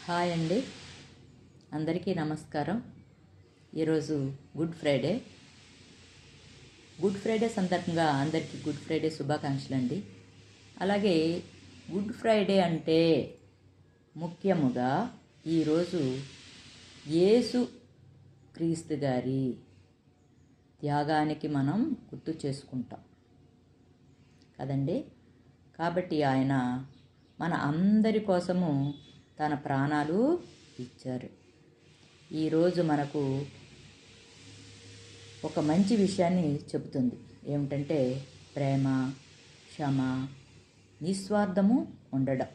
Hi అండి, అందరికీ నమస్కారం. ఈరోజు గుడ్ ఫ్రైడే. గుడ్ ఫ్రైడే సందర్భంగా అందరికీ గుడ్ ఫ్రైడే శుభాకాంక్షలు అండి. అలాగే గుడ్ ఫ్రైడే అంటే ముఖ్యముగా ఈరోజు యేసు క్రీస్తు గారి త్యాగానికి మనం గుర్తు చేసుకుంటాం కదండి. కాబట్టి ఆయన మన అందరి కోసము తన ప్రాణాలు ఇచ్చారు. ఈరోజు మనకు ఒక మంచి విషయాన్ని చెబుతుంది. ఏమిటంటే ప్రేమ, క్షమ, నిస్వార్థము ఉండడం.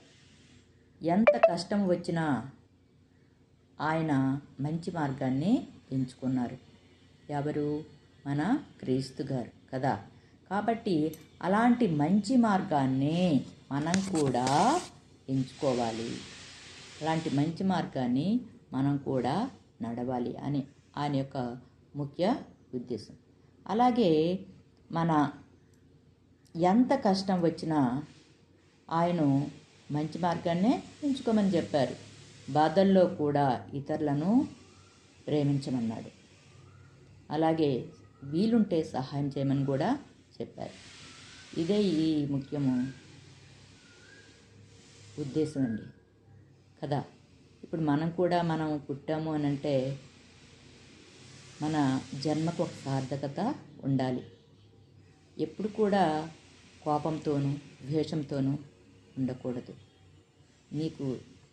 ఎంత కష్టం వచ్చినా ఆయన మంచి మార్గాన్ని ఎంచుకున్నారు. ఎవరు? మన క్రీస్తు గారు కదా. కాబట్టి అలాంటి మంచి మార్గాన్ని మనం కూడా ఎంచుకోవాలి. అలాంటి మంచి మార్గాన్ని మనం కూడా నడవాలి అని ఆయన యొక్క ముఖ్య ఉద్దేశం. అలాగే మన ఎంత కష్టం వచ్చినా ఆయన మంచి మార్గాన్నే ఎంచుకోమని చెప్పారు. బాధల్లో కూడా ఇతరులను ప్రేమించమన్నాడు. అలాగే వీలుంటే సహాయం చేయమని కూడా చెప్పారు. ఇదే ఈ ముఖ్యము ఉద్దేశం అండి కదా. ఇప్పుడు మనం పుట్టాము అని అంటే మన జన్మకు ఒక సార్థకత ఉండాలి. ఎప్పుడు కూడా కోపంతోనూ ద్వేషంతోనూ ఉండకూడదు. నీకు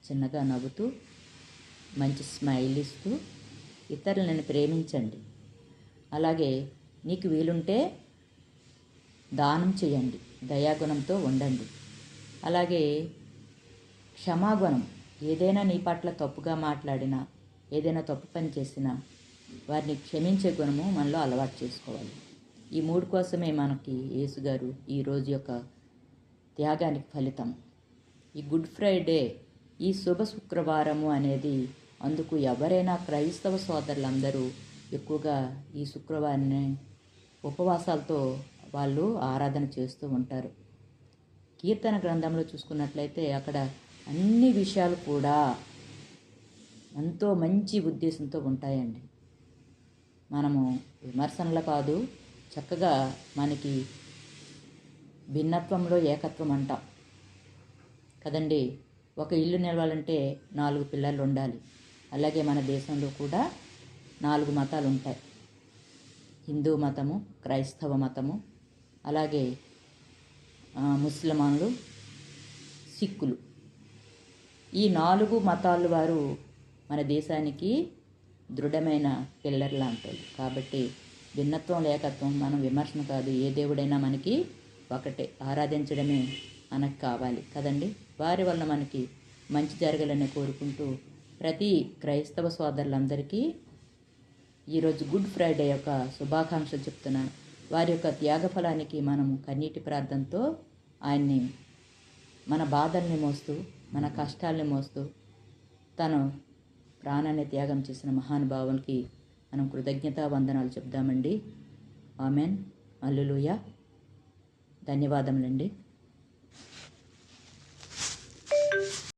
చిన్నగా నవ్వుతూ మంచి స్మైల్ ఇస్తూ ఇతరులను ప్రేమించండి. అలాగే నీకు వీలుంటే దానం చేయండి, దయాగుణంతో ఉండండి. అలాగే క్షమాగుణం, ఏదైనా నీ పట్ల తప్పుగా మాట్లాడినా, ఏదైనా తప్పు పని చేసినా వారిని క్షమించే గుణము మనలో అలవాటు చేసుకోవాలి. ఈ మూడు కోసమే మనకి యేసుగారు ఈరోజు యొక్క త్యాగానికి ఫలితం. ఈ గుడ్ ఫ్రైడే, ఈ శుభ శుక్రవారము అనేది అందుకు ఎవరైనా క్రైస్తవ సోదరులందరూ ఎక్కువగా ఈ శుక్రవారాన్ని ఉపవాసాలతో వాళ్ళు ఆరాధన చేస్తూ ఉంటారు. కీర్తన గ్రంథంలో చూసుకున్నట్లయితే అక్కడ అన్ని విషయాలు కూడా ఎంతో మంచి ఉద్దేశంతో ఉంటాయండి. మనము విమర్శనలు కాదు, చక్కగా మనకి భిన్నత్వంలో ఏకత్వం అంటాం కదండి. ఒక ఇల్లు నిలవాలంటే 4 పిల్లలు ఉండాలి. అలాగే మన దేశంలో కూడా 4 మతాలు ఉంటాయి. హిందూ మతము, క్రైస్తవ మతము, అలాగే ముస్లిమాన్లు, సిక్కులు. ఈ 4 మతాల వారు మన దేశానికి దృఢమైన పిల్లర్ లాంటి. కాబట్టి భిన్నత్వం ఏకత్వం, మనం విమర్శన కాదు. ఏ దేవుడైనా మనకి ఒకటే, ఆరాధించడమే మనకు కావాలి కదండి. వారి వలన మనకి మంచి జరగాలని కోరుకుంటూ ప్రతి క్రైస్తవ సోదరులందరికీ ఈరోజు గుడ్ ఫ్రైడే యొక్క శుభాకాంక్షలు చెప్తున్నాను. వారి యొక్క త్యాగఫలానికి మనము కన్నీటి ప్రార్థనతో ఆయన్ని, మన బాధల్ని మోస్తూ, మన కష్టాలని మోస్తూ తను ప్రాణాన్ని త్యాగం చేసిన మహానుభావునికి మనం కృతజ్ఞతా వందనాలు చెప్దామండి. ఆమెన్. హల్లెలూయా. ధన్యవాదములండి.